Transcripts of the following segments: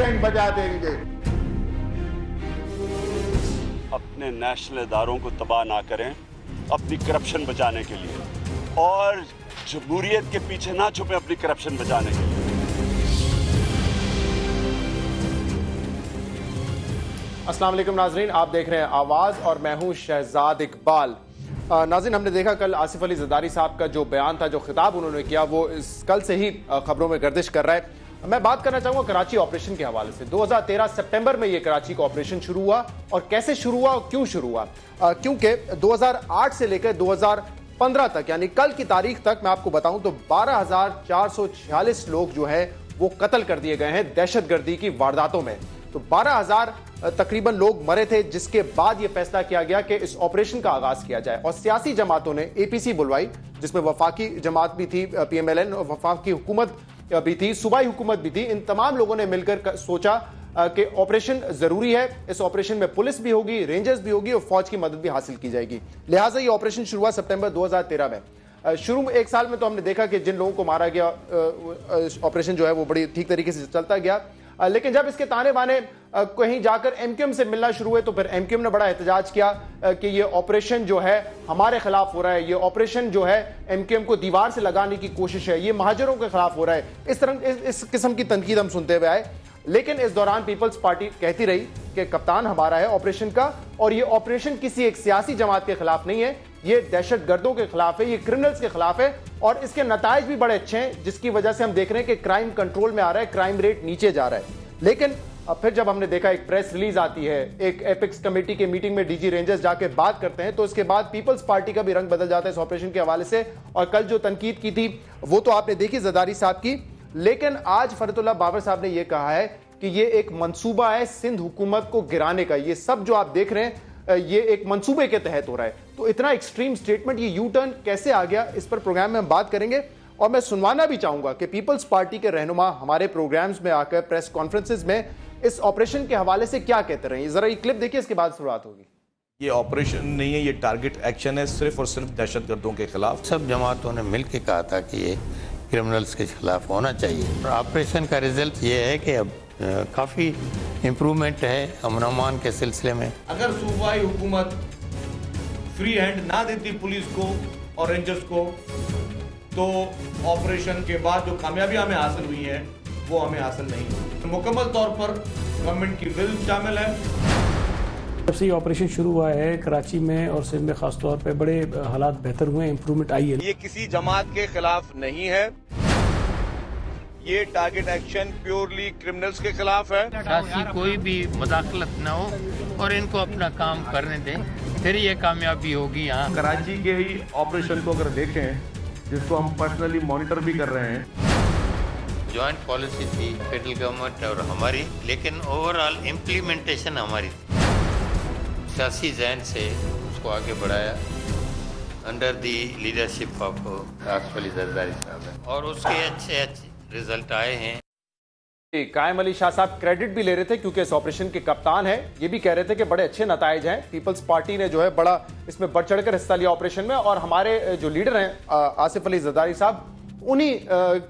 Saint बजा देंगे। अपने नेशनल इदारों को तबाह ना करें अपनी करप्शन बचाने के लिए, और जमहूरियत के पीछे ना छुपे अपनी करप्शन बचाने के लिए। अस्सलाम वालेकुम नाजरीन, आप देख रहे हैं आवाज़ और मैं हूं शहजाद इकबाल। नाज़रीन, हमने देखा कल आसिफ अली ज़रदारी साहब का जो बयान था, जो खिताब उन्होंने किया, वो कल से ही खबरों में गर्दिश कर रहा है। मैं बात करना चाहूँगा कराची ऑपरेशन के हवाले से। 2013 सितंबर में ये कराची का ऑपरेशन शुरू हुआ, और कैसे शुरू हुआ और क्यों शुरू हुआ, क्योंकि 2008 से लेकर 2015 तक, यानी कल की तारीख तक मैं आपको बताऊं तो 12,446 लोग जो है वो कत्ल कर दिए गए हैं दहशतगर्दी की वारदातों में। तो 12,000 तकरीबन लोग मरे थे, जिसके बाद यह फैसला किया गया कि इस ऑपरेशन का आगाज किया जाए, और सियासी जमातों ने एपीसी बुलवाई, जिसमें वफाकी जमात भी थी, पीएमएलएन, और वफाकी हुकूमत भी थी, सूबाई हुकूमत भी थी। इन तमाम लोगों ने मिलकर सोचा कि ऑपरेशन जरूरी है, इस ऑपरेशन में पुलिस भी होगी, रेंजर्स भी होगी और फौज की मदद भी हासिल की जाएगी। लिहाजा ये ऑपरेशन शुरू हुआ सितंबर 2013 में। शुरू में एक साल में तो हमने देखा कि जिन लोगों को मारा गया, ऑपरेशन जो है वो बड़ी ठीक तरीके से चलता गया, लेकिन जब इसके ताने बाने कहीं जाकर एमक्यूएम से मिलना शुरू हुए, तो फिर एमक्यूएम ने बड़ा एहतजाज किया कि ये ऑपरेशन जो है हमारे खिलाफ हो रहा है, ये ऑपरेशन जो है एमक्यूएम को दीवार से लगाने की कोशिश है, ये महाजरों के खिलाफ हो रहा है। इस तरह इस किस्म की तनकीद हम सुनते हुए आए। लेकिन इस दौरान पीपल्स पार्टी कहती रही कि कप्तान हमारा है ऑपरेशन का, और ये ऑपरेशन किसी एक सियासी जमात के खिलाफ नहीं है, ये दहशतगर्दों के खिलाफ है, ये क्रिमिनल्स के खिलाफ है, और इसके नताइज भी बड़े अच्छे हैं, जिसकी वजह से हम देख रहे हैं कि क्राइम कंट्रोल में आ रहा है, क्राइम रेट नीचे जा रहा है। लेकिन अब फिर जब हमने देखा एक प्रेस रिलीज आती है, एक एपिक्स कमेटी के मीटिंग में डीजी रेंजर्स जाके बात करते हैं, तो इसके बाद पीपल्स पार्टी का भी रंग बदल जाता है इस ऑपरेशन के हवाले से। और कल जो तनकीद की थी वो तो आपने देखी ज़रदारी साहब की, लेकिन आज फरतुल्लाह बाबर साहब ने यह कहा है कि ये एक मंसूबा है सिंध हुकूमत को गिराने का। ये सब जो आप देख रहे हैं ये एक मंसूबे के तहत हो रहा है। तो इतना एक्सट्रीम स्टेटमेंट, ये यू टर्न कैसे आ गया, इस पर प्रोग्राम में हम बात करेंगे। और मैं सुनवाना भी चाहूंगा कि पीपल्स पार्टी के रहनुमा हमारे प्रोग्राम्स में आकर प्रेस कॉन्फ्रेंसेस में इस ऑपरेशन के हवाले से क्या कहते रहे। जरा ये क्लिप देखिए, इसके बाद शुरुआत होगी। ये ऑपरेशन नहीं है, ये टारगेट एक्शन है, सिर्फ और सिर्फ दहशतगर्दों के खिलाफ। सब जमातों ने मिलकर कहा था कि ये क्रिमिनल्स के खिलाफ होना चाहिए। ऑपरेशन का रिजल्ट ये है कि अब काफ़ी इम्प्रूवमेंट है अमन-अमान के सिलसिले में। अगर सूबाई हुकूमत फ्री हैंड ना देती पुलिस को और रेंजर्स को, तो ऑपरेशन के बाद जो कामयाबी हमें हासिल हुई है वो हमें हासिल नहीं हुई। मुकम्मल तौर पर गवर्नमेंट की विल शामिल है। जब से ये ऑपरेशन शुरू हुआ है कराची में और सिंध में खास तौर पे बड़े हालात बेहतर हुए, इम्प्रूवमेंट आई है। ये किसी जमात के खिलाफ नहीं है, ये टारगेट एक्शन प्योरली क्रिमिनल्स के खिलाफ है। ताकि कोई भी मुदाखलत न हो और इनको अपना काम करने दें, फिर ये कामयाबी होगी। यहाँ कराची के ही ऑपरेशन को अगर देखें, जिसको हम पर्सनली मॉनिटर भी कर रहे हैं, जॉइंट पॉलिसी थी फेडरल गवर्नमेंट और हमारी, लेकिन ओवरऑल इम्प्लीमेंटेशन हमारी सियासी जहन से उसको आगे बढ़ाया under the leadership of Asif Ali Zardari साहब, और उसके अच्छे रिजल्ट आए हैं। कायम अली शाह साहब क्रेडिट भी ले रहे थे क्योंकि इस ऑपरेशन के कप्तान हैं, ये भी कह रहे थे कि बड़े अच्छे नताइज हैं। पीपल्स पार्टी ने जो है बड़ा इसमें बढ़ चढ़कर हिस्सा लिया ऑपरेशन में, और हमारे जो लीडर हैं आसिफ अली ज़रदारी साहब, उन्हीं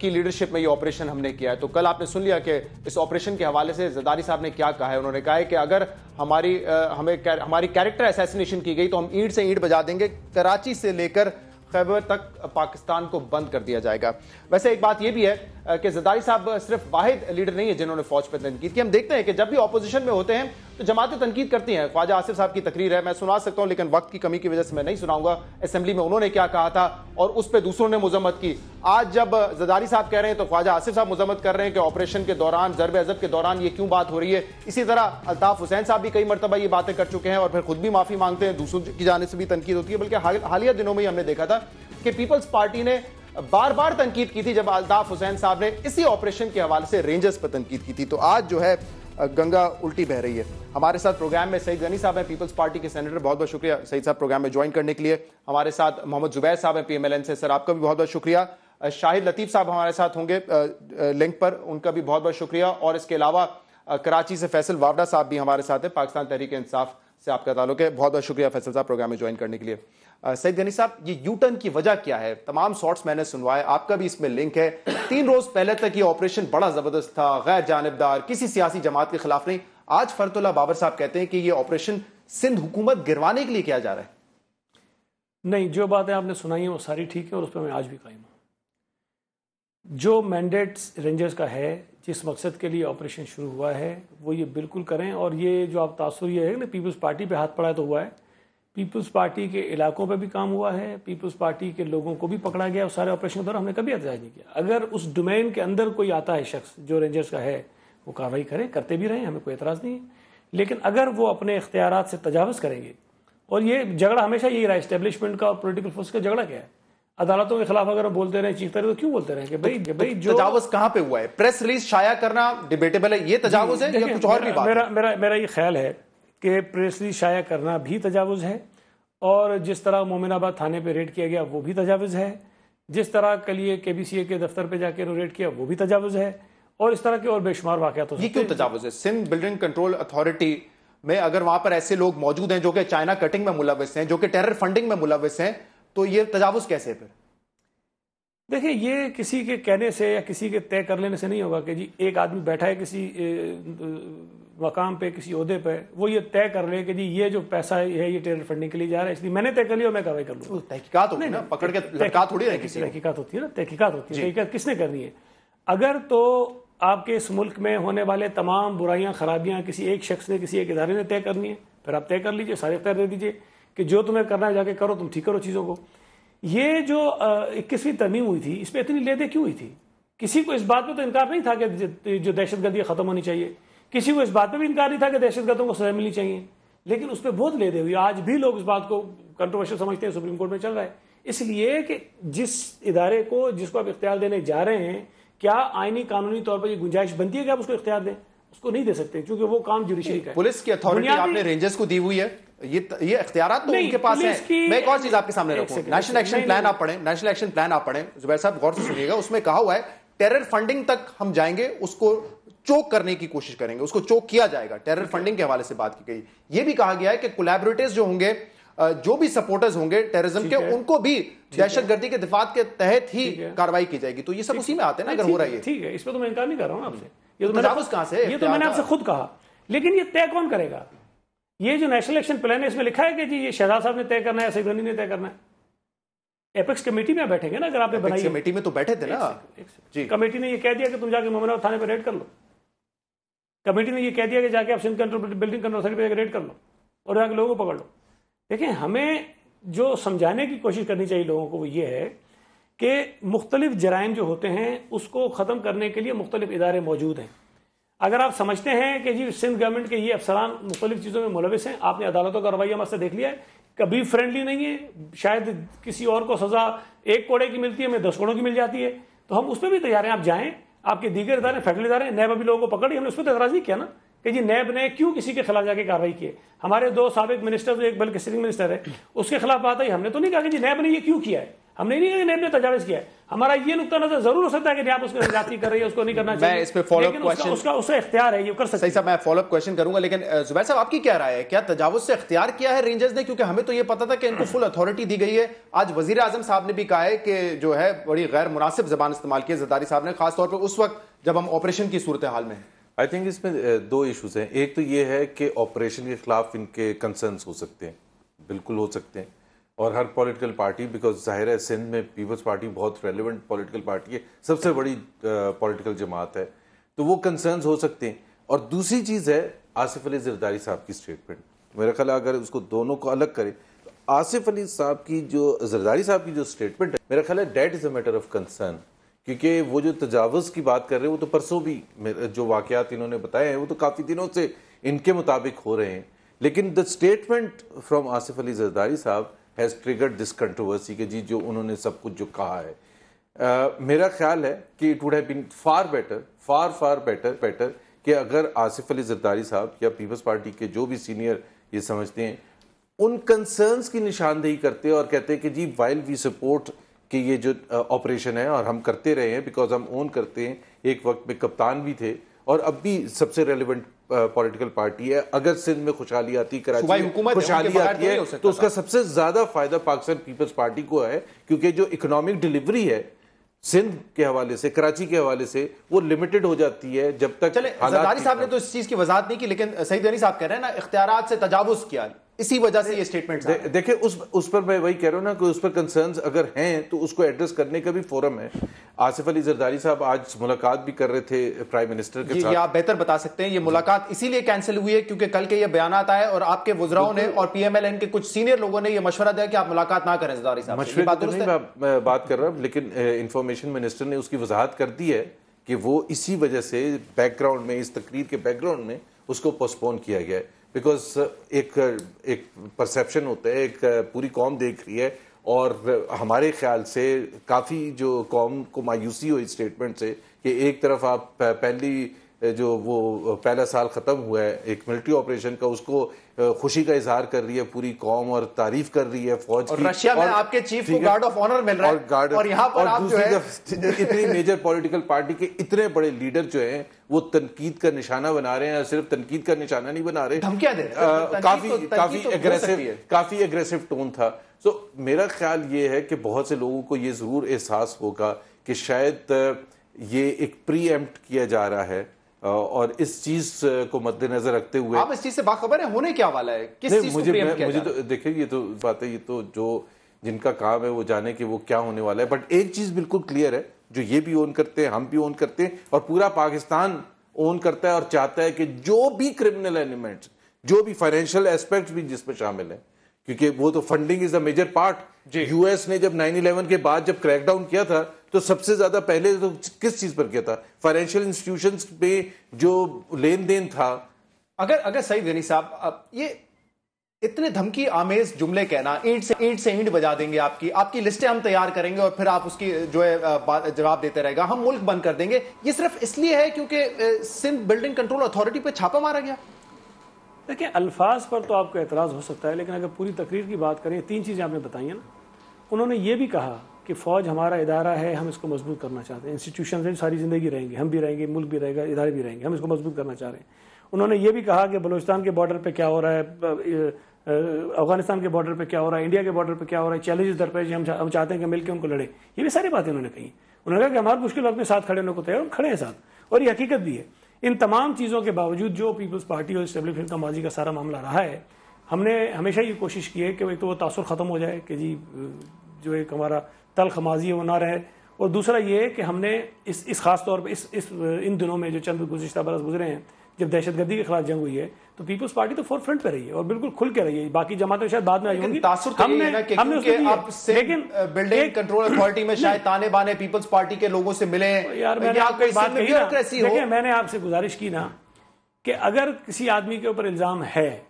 की लीडरशिप में ये ऑपरेशन हमने किया है। तो कल आपने सुन लिया कि इस ऑपरेशन के हवाले से ज़रदारी साहब ने क्या कहा है। उन्होंने कहा है कि अगर हमारी कैरेक्टर असैसिनेशन की गई तो हम ईंट से ईंट बजा देंगे, कराची से लेकर खैबर तक पाकिस्तान को बंद कर दिया जाएगा। वैसे एक बात यह भी है कि ज़रदारी साहब सिर्फ वाहिद लीडर नहीं है जिन्होंने फौज पर तनकीद की। हम देखते हैं कि जब भी ऑपोजिशन में होते हैं तो जमातें तनकीद करती हैं। ख्वाजा आसिफ साहब की तकरीर है, मैं सुना सकता हूं, लेकिन वक्त की कमी की वजह से मैं नहीं सुनाऊंगा। असेंबली में उन्होंने क्या कहा था और उस पर दूसरों ने मजम्मत की। आज जब ज़रदारी साहब कह रहे हैं तो ख्वाजा आसिफ साहब मजम्मत कर रहे हैं कि ऑपरेशन के दौरान, ज़रब अज़ब के दौरान ये क्यों बात हो रही है। इसी तरह अल्ताफ हुसैन साहब भी कई मरतबा ये बातें कर चुके हैं और फिर खुद भी माफी मांगते हैं, दूसरों की जाने से भी तनकीद होती है। बल्कि हालिया दिनों में ही हमने देखा था कि पीपल्स पार्टी ने बार बार तनकीद की थी जब अल्ताफ हुसैन साहब ने इसी ऑपरेशन के हवाले से रेंजर्स पर तनकीद की थी। तो आज जो है गंगा उल्टी बह रही है। हमारे साथ प्रोग्राम में सईद गनी साहब हैं, पीपल्स पार्टी के सेनेटर, बहुत बहुत शुक्रिया सईद साहब प्रोग्राम में ज्वाइन करने के लिए। हमारे साथ मोहम्मद जुबैर साहब हैं पीएमएलएन से, सर आपका भी बहुत बहुत शुक्रिया। शाहिद लतीफ़ साहब हमारे साथ होंगे लिंक पर, उनका भी बहुत बहुत शुक्रिया। और इसके अलावा कराची से फैसल वावड़ा साहब भी हमारे साथ हैं, पाकिस्तान तहरीक इंसाफ से आपका ताल्लुक है, बहुत बहुत शुक्रिया फैसल साहब प्रोग्राम में ज्वाइन करने के लिए। सईद गनी साहब, ये यू टर्न की वजह क्या है? तमाम शॉट्स मैंने सुनवाए, आपका भी इसमें लिंक है। 3 रोज पहले तक ये ऑपरेशन बड़ा जबरदस्त था, गैर जानिबदार, किसी सियासी जमात के खिलाफ नहीं। आज फरतुल्लाह बाबर साहब कहते हैं कि ये ऑपरेशन सिंध हुकूमत गिरवाने के लिए किया जा रहा है। नहीं, जो बातें आपने सुनाई हैं वो सारी ठीक है और उस पर मैं आज भी कायम हूँ। जो मैंडेट रेंजर्स का है, जिस मकसद के लिए ऑपरेशन शुरू हुआ है, वो ये बिल्कुल करें। और ये जो आप तासुर ये है ना पीपल्स पार्टी पे हाथ पड़ा है तो हुआ है, पीपल्स पार्टी के इलाकों पे भी काम हुआ है, पीपल्स पार्टी के लोगों को भी पकड़ा गया। और सारे ऑपरेशन के दौरान हमने कभी एहतजाज नहीं किया। अगर उस डोमेन के अंदर कोई आता है शख्स जो रेंजर्स का है, वो कार्रवाई करें, करते भी रहें, हमें कोई एतराज़ नहीं है। लेकिन अगर वो अपने इख्तियारात से तजावज़ करेंगे, और ये झगड़ा हमेशा यही रहा, इस्टेब्लिशमेंट का और पोलिटिकल फोर्स का झगड़ा क्या है? अदालतों के खिलाफ अगर हम बोलते रहे, चीखते रहे, तो क्यों बोलते रहे कि भाई जो तजावुज कहां पे हुआ है? प्रेस रिलीज शाया करना डिबेटेबल है, ये तजावुज है या कुछ और भी बात है? मेरा ये ख्याल है कि प्रेस रिलीज शाया करना भी तजावुज है, और जिस तरह मोमिनाबाद थाने पे रेड किया गया वो भी तजावुज है, जिस तरह कल ये KBCA के दफ्तर पे जाके रेड किया वो भी तजावुज है, और इस तरह के और बेशुमार वाक़यात हो सकते हैं। ये क्यों तजावुज है? सिंध बिल्डिंग कंट्रोल अथॉरिटी में अगर वहां पर ऐसे लोग मौजूद हैं जो कि चाइना कटिंग में मुलविस हैं, जो कि टेरर फंडिंग में मुलविस हैं, तो ये तजावुज कैसे है फिर? देखिए, ये किसी के कहने से या किसी के तय कर लेने से नहीं होगा कि जी एक आदमी बैठा है किसी मकाम पे, किसी ओहदे पे, वो ये तय कर ले कि जी ये जो पैसा है ये टेरर फंडिंग के लिए जा रहा है, इसलिए मैंने तय कर लिया और मैं कार्रवाई कर लूँ। तहकीकात होती है ना, पकड़ के लटका थोड़ी है किसी को। तहकीकात होती है ना, तहकीकात होती है। तहकीकात किसने करनी है? अगर तो आपके इस मुल्क में होने वाले तमाम बुराइयां खराबियां किसी एक शख्स ने, किसी एक इदारे ने तय करनी है, फिर आप तय कर लीजिए, सारे इख्तियार दे दीजिए कि जो तुम्हें करना है जाके करो, तुम ठीक करो चीज़ों को। ये जो 21वीं तरमीम हुई थी, इस पर इतनी लेदे क्यों हुई थी? किसी को इस बात पर तो इनकार नहीं था कि जो दहशतगर्दी खत्म होनी चाहिए, किसी को इस बात पर भी इनकार नहीं था कि दहशतगर्दों को सजा मिलनी चाहिए, लेकिन उस पर बहुत लेदे हुई। आज भी लोग इस बात को कंट्रोवर्शियल समझते हैं, सुप्रीम कोर्ट में चल रहा है, इसलिए कि जिस इदारे को, जिसको आप इख्तियार देने जा रहे हैं, क्या आईनी कानूनी तौर पर ये गुंजाइश बनती है कि आप उसको इख्तियार दें? उसको नहीं दे सकते, क्योंकि वो काम जुडिशरी का है। पुलिस की अथॉरिटी आपने रेंजर्स को दी हुई है, ये इख्तियारात तो उनके पास है। मैं एक और चीज आपके सामने रखूं, नेशनल एक्शन प्लान आप पढ़ें, नेशनल एक्शन प्लान आप पढ़ें, जुबैर साहब गौर से सुनिएगा। उसमें कहा हुआ है टेरर फंडिंग तक हम जाएंगे, उसको चोक करने की कोशिश करेंगे, उसको चोक किया जाएगा। टेरर फंडिंग के हवाले से बात की गई। यह भी कहा गया है कि कोलैबोरेटर्स जो होंगे, जो भी सपोर्टर्स होंगे टेररिज्म के, उनको भी दहशतगर्दी के दिफात के तहत ही कार्रवाई की जाएगी। तो ये सब उसी में आते हैं ना, अगर हो रहा है। ठीक है, इस पर तो मैं इनकार नहीं कर रहा हूं आपसे। ये तो मैंने आपसे खुद कहा, लेकिन ये तय कौन करेगा? ये जो नेशनल एक्शन प्लान है, इसमें लिखा है कि जी ये शहजाद साहब ने तय करना है, सईद गनी ने तय करना है। एपेक्स कमेटी में बैठेंगे ना, अगर आपने बनाई कमेटी में तो बैठे थे ना जी। कमेटी ने ये कह दिया कि तुम जाके मोमिनाबाद थाने पर रेड कर लो। कमेटी ने ये कह दिया कि जाके आप Sindh control building control authority पर रेड कर लो और जाके लोगों को पकड़ लो। देखिए, हमें जो समझाने की कोशिश करनी चाहिए लोगों को वो ये है कि मुख्तलिफ जराइम जो होते हैं उसको ख़त्म करने के लिए मुख्तलिफ इदारे मौजूद हैं। अगर आप समझते हैं कि जी सिंध गवर्नमेंट के ये अफसरान मुख्तलिफ चीज़ों में मुलविस हैं, आपने अदालतों का रवैया मसला देख लिया है, कभी फ्रेंडली नहीं है। शायद किसी और को सज़ा 1 करोड़ की मिलती है, हमें 10 करोड़ की मिल जाती है, तो हम उस पर भी तैयार हैं। आप जाएँ, आपके दीगर इदारे, फेडरल इदारे, नैब अभी लोगों को पकड़ी, हमने उस पर एतराज़ नहीं किया ना कि जी नैब ने क्यों किसी के खिलाफ जाके कार्रवाई की। हमारे 2 साबिक मिनिस्टर, एक बल्कि सिटिंग मिनिस्टर है, उसके खिलाफ बात आई, हमने तो नहीं कहा कि जी नैब ने ये क्यों किया है, हमने नहीं कहा कि नैब ने तजाविज किया है। हमारा ये नुक्ता नजर जरूर हो सकता है कि आप उसको ज्यादती कर रही है, उसको नहीं करना चाहिए। मैं इस पे फॉलोअप क्वेश्चन, उसका इख्तियार है, ये कर सकते हैं। सही साहब, मैं फॉलोअप क्वेश्चन करूंगा, लेकिन जुबैर साहब आपकी क्या राय है? क्या तजावुज से इख्तियार किया है रेंजर्स ने? क्योंकि हमें तो ये पता था कि इनको फुल अथॉरिटी दी गई है। आज वजीर आजम साहब ने भी कहा है कि जो है बड़ी गैर मुनासिब जबान इस्तेमाल की है जरदारी साहब ने, खासतौर पर उस वक्त जब हम ऑपरेशन की सूरत हाल में। आई थिंक इसमें 2 इशूज हैं। एक तो ये है कि ऑपरेशन के खिलाफ इनके कंसर्न्स हो सकते हैं, बिल्कुल हो सकते हैं, और हर पॉलिटिकल पार्टी, बिकॉज जाहिर है सिंध में पीपल्स पार्टी बहुत रेलिवेंट पॉलिटिकल पार्टी है, सबसे बड़ी पॉलिटिकल जमात है, तो वो कंसर्न्स हो सकते हैं। और दूसरी चीज़ है आसिफ अली जरदारी साहब की स्टेटमेंट। मेरा ख्याल है अगर उसको दोनों को अलग करें तो आसिफ अली साहब की जो, जरदारी साहब की जो स्टेटमेंट है, मेरा ख्याल है that is a matter of concern. क्योंकि वो जो तजावुज़ की बात कर रहे हैं वो तो परसों भी जो वाक़यात इन्होंने बताए हैं वो तो काफ़ी दिनों से इनके मुताबिक हो रहे हैं, लेकिन the statement from Asif Ali Zardari साहब हैज़ ट्रिगर्ड दिस कंट्रोवर्सी कि जी जो उन्होंने सब कुछ जो कहा है। मेरा ख्याल है कि it would have been far better कि अगर आसिफ अली जरदारी साहब या पीपल्स पार्टी के जो भी सीनियर ये समझते हैं उन कंसर्न्स की निशानदेही करते और कहते हैं कि जी वाइल वी सपोर्ट कि ये जो ऑपरेशन है और हम करते रहे हैं बिकॉज हम ओन करते हैं, एक वक्त में कप्तान भी थे और अब भी सबसे रेलिवेंट पॉलिटिकल पार्टी है। अगर सिंध में खुशहाली आती, कराची सूबाई में हुकूमत है, खुशहाली उनके बगैर आती तो नहीं है, हो सकता तो उसका था। सबसे ज्यादा फायदा पाकिस्तान पीपल्स पार्टी को है, क्योंकि जो इकोनॉमिक डिलीवरी है सिंध के हवाले से, कराची के हवाले से, वो लिमिटेड हो जाती है जब तक चले जरदारी साहब ने तो इस चीज की वजाहत नहीं की, लेकिन सईद गनी साहब कह रहे हैं ना इख्तियारात से तजावुज किया, इसी वजह से ये स्टेटमेंट देखिए उस पर मैं वही कह रहा हूं ना कि उस पर कंसर्न्स अगर हैं तो उसको एड्रेस करने का भी फोरम है। आसिफ अली जरदारी साहब आज मुलाकात भी कर रहे थे प्राइम मिनिस्टर के साथ। ये आप बेहतर बता सकते हैं, ये मुलाकात इसीलिए कैंसिल हुई है क्योंकि कल के ये बयानात आए और आपके वुज़राओं ने और पीएमएलएन के कुछ सीनियर लोगों ने ये मशवरा दिया कि आप मुलाकात ना करें जरदारी साहब से। मशवरे की तो नहीं मैं बात कर रहा हूं, लेकिन इंफॉर्मेशन मिनिस्टर ने उसकी वजाहत कर दी है कि वो इसी वजह से बैकग्राउंड में, इस तकरीर के बैकग्राउंड में उसको पोस्टपोन किया गया है। बिकॉज एक परसेप्शन होता है, एक पूरी कौम देख रही है, और हमारे ख्याल से काफ़ी जो कौम को मायूसी हुई स्टेटमेंट से कि एक तरफ आप पहला साल ख़त्म हुआ है एक मिलिट्री ऑपरेशन का, उसको खुशी का इजहार कर रही है पूरी कौम और तारीफ कर रही है फौज की। रशिया में आपके चीफ को गार्ड ऑफ ऑनर मिल रहा है और यहाँ पर आप जो है इतनी मेजर पॉलिटिकल पार्टी के इतने बड़े लीडर जो हैं वो तनकीद का निशाना बना रहे हैं। सिर्फ तनकीद का निशाना नहीं बना रहे, धमकियां दे रहे हैं, काफी एग्रेसिव टोन था। तो मेरा ख्याल ये है कि बहुत से लोगों को ये जरूर एहसास होगा कि शायद ये एक प्री एम्प्ट किया जा रहा है, और इस चीज को मद्देनजर रखते हुए आप इस चीज से बाखबर है, होने क्या वाला है, किस चीज को प्रीएम्प्ट किया जा रहा है? मुझे तो देखिए, ये तो बात है, ये तो जो जिनका काम है वो जाने कि वो क्या होने वाला है। बट एक चीज बिल्कुल क्लियर है, जो ये भी ओन करते हैं, हम भी ओन करते हैं, और पूरा पाकिस्तान ओन करता है और चाहता है कि जो भी क्रिमिनल एलिमेंट्स, जो भी फाइनेंशियल एस्पेक्ट्स भी जिसमें शामिल है, क्योंकि वो तो funding is a major part. US ने जब 9/11 के बाद जब क्रैकडाउन किया था तो सबसे ज्यादा पहले तो किस चीज पर किया था? फाइनेंशियल इंस्टीट्यूशंस पे जो लेन देन था। अगर सईद गनी साहब, ये इतने धमकी आमेज जुमले कहना, ईंट से ईंट बजा देंगे, आपकी लिस्टें हम तैयार करेंगे और फिर आप उसकी जो है जवाब देते रहेगा, हम मुल्क बंद कर देंगे, ये सिर्फ इसलिए है क्योंकि सिंध बिल्डिंग कंट्रोल अथॉरिटी पे छापा मारा गया? देखिए, अल्फाज पर तो आपको एतराज़ हो सकता है, लेकिन अगर पूरी तकरीर की बात करें, 3 चीज़ें आपने बताई हैं ना। उन्होंने ये भी कहा कि फ़ौज हमारा इदारा है, हम इसको मजबूत करना चाहते हैं, इंस्टीट्यूशन सारी ज़िंदगी रहेंगे, हम भी रहेंगे, मुल्क भी रहेगा, इदारे भी रहेंगे, हम इसको मजबूत करना चाह रहे हैं। उन्होंने ये भी कहा कि बलूचिस्तान के बॉर्डर पर क्या हो रहा है, अफगानिस्तान के बॉर्डर पर क्या हो रहा है, इंडिया के बॉर्डर पर क्या हो रहा है, चैलेंजेस दरपेश हम चाहते हैं कि मिलकर उनको लड़े। ये भी सारी बातें उन्होंने कही। उन्होंने कहा कि हमारे मुश्किल वक्त में साथ खड़े होने को तैयार, खड़े हैं साथ, और ये हकीकत भी है। इन तमाम चीज़ों के बावजूद जो पीपल्स पार्टी और इस्टेब्लिशमेंट का माजी का सारा मामला रहा है, हमने हमेशा ये कोशिश की है कि एक तो वो तासुर ख़त्म हो जाए कि जी जो एक हमारा तल्ख माजी है वो ना रहे, और दूसरा ये है कि हमने इस खास तौर पर इन दिनों में जो चंद गुज़िश्ता बरस गुजरे हैं, जब दहशतगर्दी के खिलाफ जंग हुई है, तो पीपल्स पार्टी तो फोर फ्रंट पे रही है और बिल्कुल खुल के रही है। बाकी जमातें शायद बाद में आई होंगी। लेकिन बिल्डिंग कंट्रोल अथॉरिटी में शायद ताने बाने पीपल्स पार्टी के लोगों से मिले। यार मैंने आपको बात कही ना, देखिए मैंने आपसे गुजारिश की ना कि अगर किसी आदमी के ऊपर इल्जाम है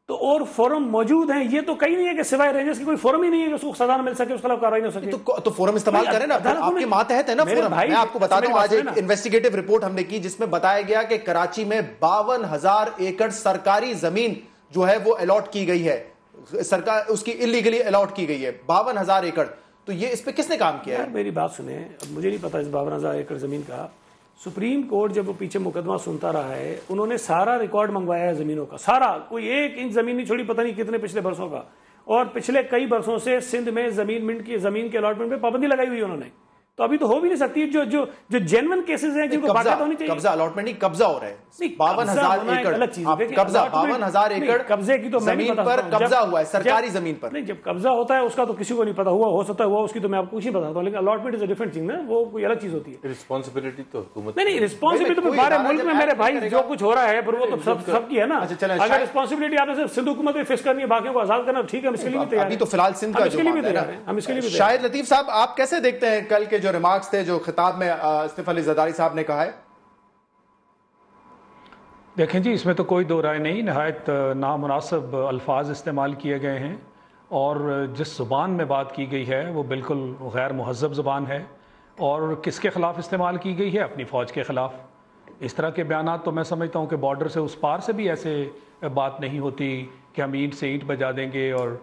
तो और फोरम मौजूद हैं। ये तो कहीं नहीं है कि सिवाय रेंजर्स की कोई फोरम ही नहीं है कि उसको सजा न मिल सके, उसके खिलाफ कार्रवाई न हो सके। तो फोरम इस्तेमाल करें ना, आपके मातहत है ना फोरम। मैं आपको बता दूं, आज एक इन्वेस्टिगेटिव रिपोर्ट हमने की जिसमें बताया गया कि कराची में 52,000 एकड़ सरकारी जमीन जो है वो अलॉट की गई है, सरकार उसकी इलीगली अलॉट की गई है 52,000 एकड़। तो ये इस पे किसने काम किया है? मेरी बात सुने, अब मुझे नहीं पता इस 52,000 एकड़ जमीन का। सुप्रीम कोर्ट जब वो पीछे मुकदमा सुनता रहा है, उन्होंने सारा रिकॉर्ड मंगवाया है जमीनों का, सारा, कोई 1 इंच जमीन नहीं छोड़ी, पता नहीं कितने पिछले बरसों का। और पिछले कई बरसों से सिंध में जमीन के अलॉटमेंट पे पाबंदी लगाई हुई है उन्होंने। तो अभी तो हो भी नहीं सकती। जो जेन्युइन केसेस हैं जिनको बाकायदा होनी चाहिए। कब्जा अलॉटमेंट नहीं, कब्जा हो रहा है 52,000 एकड़ अलग चीज है। कब्जा 52,000 एकड़ कब्जे की तो जमीन पर कब्जा हुआ है, सरकारी जमीन पर। नहीं, जब कब्जा होता है उसका तो किसी को नहीं पता, हुआ हो सकता है हुआ, उसकी तो मैं आपको कुछ नहीं बताता हूँ, लेकिन allotment is a different thing ना, वो कोई अलग चीज होती है। रिस्पॉन्सिबिलिटी तो हुकूमत नहीं, रिस्पॉन्सिबिलिटी तो बारे मुल्क में मेरे भाई जो कुछ हो रहा है फिर वो तो सबकी है ना। अगर रिस्पॉन्सिबिलिटी आपने सिर्फ सिंध हुकूमत में फेस करनी है, बाकियों को आजाद करना, ठीक है, हम इसके लिए भी तैयार हैं। अभी तो फिलहाल सिंध का जो हम इसके लिए भी। शाहिद लतीफ साहब, आप कैसे देखते हैं कल के जो रिमार्क्स थे, जो खिताब में आसिफ अली जरदारी साहब ने कहा है? देखें जी, इसमें तो कोई दो राय नहीं, नहायत नामुनासिब अल्फाज इस्तेमाल किए गए हैं और जिस ज़ुबान में बात की गई है वो बिल्कुल गैर मुहज़्ज़ब ज़ुबान है। और किसके ख़िलाफ़ इस्तेमाल की गई है? अपनी फ़ौज के ख़िलाफ़। इस तरह के बयानात तो मैं समझता हूँ कि बॉर्डर से उस पार से भी ऐसे बात नहीं होती कि हम ईंट से ईंट बजा देंगे और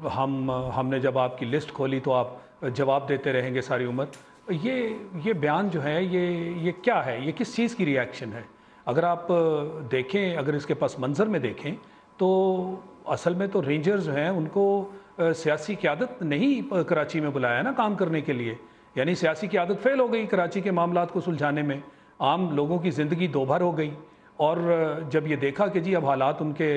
हमने जब आपकी लिस्ट खोली तो आप जवाब देते रहेंगे सारी उम्र। ये बयान जो है ये क्या है, ये किस चीज़ की रिएक्शन है? अगर आप देखें, अगर इसके पस मंज़र में देखें तो असल में तो रेंजर्स जो हैं उनको सियासी क़यादत नहीं कराची में बुलाया ना काम करने के लिए, यानी सियासी क़यादत फ़ेल हो गई कराची के मामलात को सुलझाने में, आम लोगों की ज़िंदगी दोभर हो गई। और जब ये देखा कि जी अब हालात उनके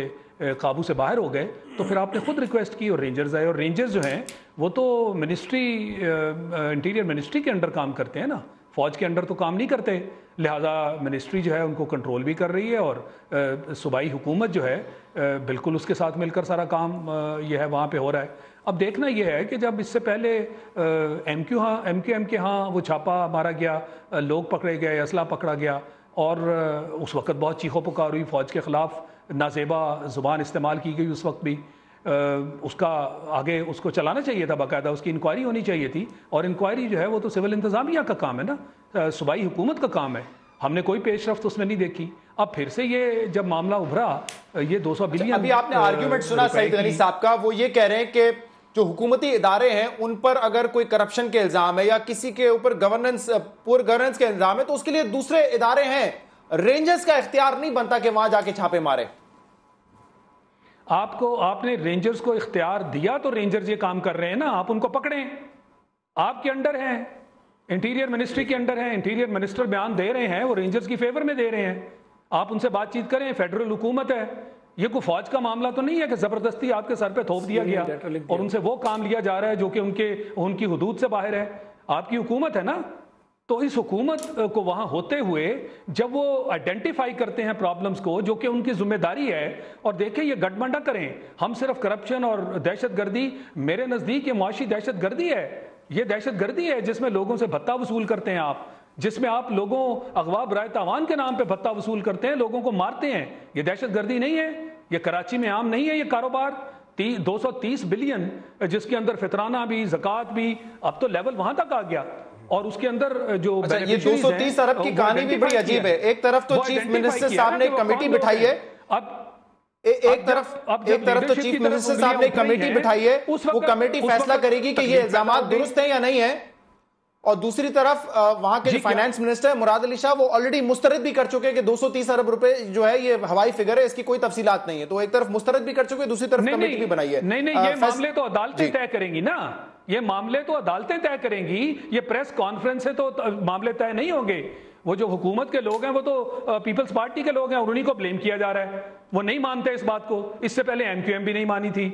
काबू से बाहर हो गए तो फिर आपने खुद रिक्वेस्ट की और रेंजर्स आए। और रेंजर्स जो हैं वो तो मिनिस्ट्री, इंटीरियर मिनिस्ट्री के अंडर काम करते हैं ना, फ़ौज के अंडर तो काम नहीं करते, लिहाजा मिनिस्ट्री जो है उनको कंट्रोल भी कर रही है और सूबाई हुकूमत जो है बिल्कुल उसके साथ मिलकर सारा काम यह है वहाँ पे हो रहा है। अब देखना यह है कि जब इससे पहले MQM के यहाँ वो छापा मारा गया, लोग पकड़े गए, असला पकड़ा गया और उस वक्त बहुत चीखों पुकार हुई, फ़ौज के ख़िलाफ़ नाजेबा ज़ुबान इस्तेमाल की गई उस वक्त भी। उसका आगे उसको चलाना चाहिए था, बाकायदा उसकी इंक्वायरी होनी चाहिए थी, और इंक्वायरी जो है वो तो सिविल इंतज़ामिया का काम है ना, सूबाई हुकूमत का काम है। हमने कोई पेशरफ्त उसमें नहीं देखी। अब फिर से ये जब मामला उभरा, ये 200 बिलियन, अभी आपने आर्ग्यूमेंट सुना सईद गनी साहब का, वो ये कह रहे हैं कि जो हुकूमती इदारे हैं उन पर अगर कोई करप्शन के इल्जाम है या किसी के ऊपर पुअर गवर्नेंस के इल्जाम है तो उसके लिए दूसरे इदारे हैं, रेंजर्स का इख्तियार नहीं बनता कि वहां जाके छापे मारे। आपने रेंजर्स को इख्तियार दिया तो रेंजर्स ये काम कर रहे हैं ना, आप उनको पकड़ें, आपके अंडर हैं, इंटीरियर मिनिस्ट्री के अंडर हैं, इंटीरियर मिनिस्टर बयान दे रहे हैं, वो रेंजर्स की फेवर में दे रहे हैं, आप उनसे बातचीत करें, फेडरल हुकूमत है, ये कोई फौज का मामला तो नहीं है कि जबरदस्ती आपके सर पे थोप दिया गया और उनसे वो काम लिया जा रहा है जो कि उनकी हुदूद से बाहर है। आपकी हुकूमत है ना, तो इस हुकूमत को वहां होते हुए जब वो आइडेंटिफाई करते हैं प्रॉब्लम्स को, जो कि उनकी जिम्मेदारी है, और देखें ये गठबंडा करें, हम सिर्फ करप्शन और दहशतगर्दी, मेरे नज़दीक ये मुआशी दहशतगर्दी है, ये दहशतगर्दी है जिसमें लोगों से भत्ता वसूल करते हैं आप, जिसमें आप लोगों अगवा बराए तावान के नाम पे भत्ता वसूल करते हैं, लोगों को मारते हैं। ये दहशतगर्दी नहीं है, ये कराची में आम नहीं है ये कारोबार। 230 बिलियन जिसके अंदर फितराना भी, ज़कात भी, अब तो लेवल वहां तक आ गया। और उसके अंदर जो ये 230 अरब की कहानी भी बड़ी अजीब है। एक तरफ तो चीफ मिनिस्टर साहब ने कमेटी बिठाई है, एक तरफ तो चीफ मिनिस्टर साहब ने कमेटी बिठाई है, वो कमेटी फैसला करेगी कि ये इल्जाम दुरुस्त है या नहीं है, और दूसरी तरफ वहां के जो फाइनेंस मिनिस्टर है मुराद अली शाह, वो ऑलरेडी मुस्तरद भी कर चुके हैं कि 230 अरब रुपए जो है ये हवाई फिगर है, इसकी कोई तफसीलात नहीं है। तो एक तरफ मुस्तरद भी कर चुके हैं, दूसरी तरफ कमेटी भी बनाई है। नहीं, ये मामले तो अदालतें तय करेंगी ना, ये मामले तो अदालतें तय करेंगी, ये प्रेस कॉन्फ्रेंस से तो मामले तय नहीं होंगे। वो जो हुकूमत के लोग हैं वो तो पीपल्स पार्टी के लोग हैं और उन्हीं को ब्लेम किया जा रहा है, वो नहीं मानते इस बात को। इससे पहले MQM भी नहीं मानी थी,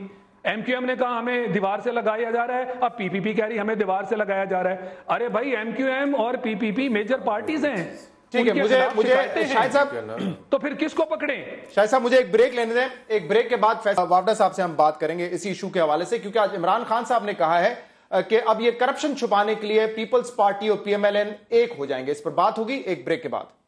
MQM ने कहा हमें दीवार से लगाया जा रहा है, अब PPP कह रही हमें दीवार से लगाया जा रहा है। अरे भाई MQM और PPP मेजर पार्टीज हैं, ठीक है। मुझे शाहिद साहब, तो फिर किसको पकड़े? शाहिद साहब मुझे एक ब्रेक लेने दें, एक ब्रेक के बाद वावडा साहब से हम बात करेंगे इसी इशू के हवाले से, क्योंकि आज इमरान खान साहब ने कहा है कि अब ये करप्शन छुपाने के लिए पीपल्स पार्टी और PMLN एक हो जाएंगे। इस पर बात होगी एक ब्रेक के बाद।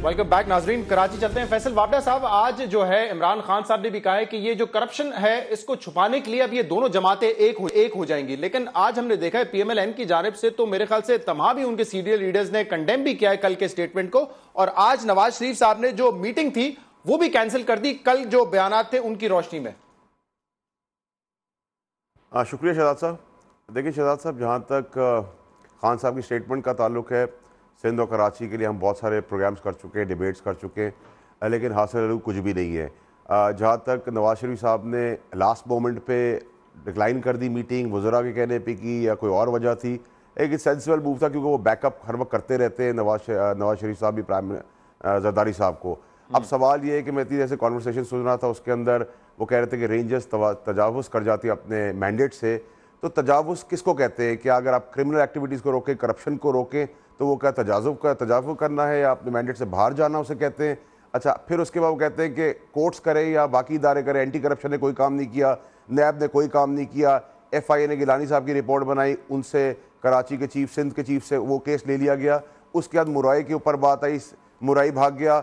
वेलकम बैक नाजरीन, कराची चलते हैं। फैसल वावडा साहब, आज जो है इमरान खान साहब ने भी कहा है कि ये जो करप्शन है इसको छुपाने के लिए अब ये दोनों जमातें एक हो जाएंगी, लेकिन आज हमने देखा है PMLN की जानिब से तो मेरे ख्याल से तमाम ही उनके सीनियर लीडर्स ने कंडेम भी किया है कल के स्टेटमेंट को, और आज नवाज शरीफ साहब ने जो मीटिंग थी वो भी कैंसिल कर दी कल जो बयानात थे उनकी रोशनी में। शुक्रिया शहजाद साहब। देखिए शहजाद साहब, जहाँ तक खान साहब की स्टेटमेंट का ताल्लुक है, सिंध और कराची के लिए हम बहुत सारे प्रोग्राम्स कर चुके हैं, डिबेट्स कर चुके हैं, लेकिन हासिल कुछ भी नहीं है। जहाँ तक नवाज शरीफ साहब ने लास्ट मोमेंट पे डिक्लाइन कर दी मीटिंग, वज़रा के कहने पे की या कोई और वजह थी, एक सेंसिबल मूव था क्योंकि वो बैकअप हर वक्त करते रहते हैं नवाज शरीफ साहब भी, प्राइम जरदारी साहब को। अब सवाल ये है कि मैं इतनी जैसे कॉन्वर्सेशन सुन रहा था, उसके अंदर वो कह रहे थे कि रेंजर्स तजावुज़ कर जाती है अपने मैंडेट से। तो तजावुज़ किसको कहते हैं? क्या अगर आप क्रिमिनल एक्टिविटीज़ को रोकें, करप्शन को रोकें, तो वो क्या तजावुज़ करना है या अपने मैंडेट से बाहर जाना उसे कहते हैं? अच्छा, फिर उसके बाद वो कहते हैं कि कोर्ट्स करें या बाकी इदारे करें, एंटी करप्शन ने कोई काम नहीं किया, नैब ने कोई काम नहीं किया, FIA ने गिलानी साहब की रिपोर्ट बनाई, उनसे कराची के चीफ, सिंध के चीफ से वो केस ले लिया गया। उसके बाद मुराई के ऊपर बात आई, मुराई भाग गया,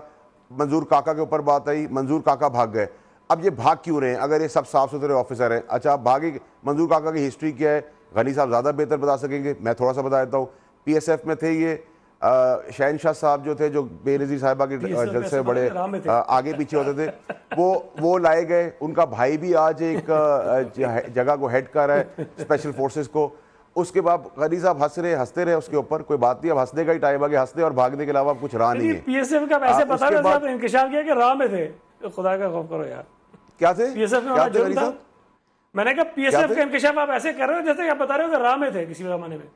मंजूर काका के ऊपर बात आई, मंजूर काका भाग गए। अब ये भाग क्यों रहे हैं अगर ये सब साफ सुथरे ऑफिसर हैं? अच्छा, आप भागे, मंजूर काका की हिस्ट्री क्या है गनी साहब ज़्यादा बेहतर बता सकेंगे, मैं थोड़ा सा बता देता हूँ। PSF में थे ये शहनशाह साहब जो थे, जो बेनज़ीर साहिबा के जलसे से बड़े आगे पीछे होते थे, वो लाए गए। उनका भाई भी आज एक जगह को हेड कर रहा है स्पेशल फोर्सेस को। उसके बाद गनी साहब हंसते रहे उसके ऊपर, कोई बात नहीं, अब हंसने का ही टाइम आ गया, हंसने और भागने के अलावा कुछ रहा नहीं है। PSF का ऐसे बता रहे थे आप, इंकशाफ किया कि राह में थे, तो खुदा का खौफ करो यार। क्या थे PSF में? मैंने कहा PSF का इंकशाफ आप ऐसे कर रहे हो जैसे आप बता रहे हो कि राह में थे किसी जमाने में।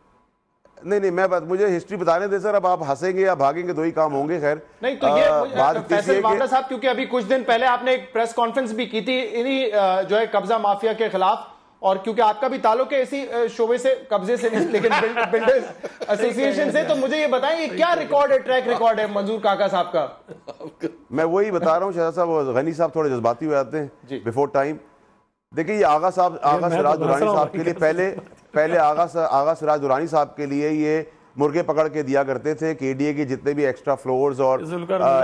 नहीं, मुझे हिस्ट्री बताने दे सर। अब आप हंसेंगे या भागेंगे, दो ही काम होंगे। खैर नहीं तो ये फैसल वामला साहब, क्योंकि अभी कुछ दिन पहले आपने एक प्रेस कॉन्फ्रेंस भी की थी इन्हीं जो है कब्जा माफिया के खिलाफ, और क्योंकि आपका भी ताल्लुक है इसी शोबे से, कब्जे से नहीं लेकिन बिल्डर्स एसोसिएशन से, तो मुझे ये बताएं ये क्या रिकॉर्ड है, ट्रैक रिकॉर्ड है मंजूर काका साहब का? मैं वही बता रहा हूँ शहजाद साहब, गनी साहब थोड़े जज्बाती हो जाते हैं बिफोर टाइम। देखिए ये आगा सिराज दुरानी साहब के लिए पहले आगा सिराज दुरानी साहब के लिए ये मुर्गे पकड़ के दिया करते थे KDA के जितने भी एक्स्ट्रा फ्लोर्स और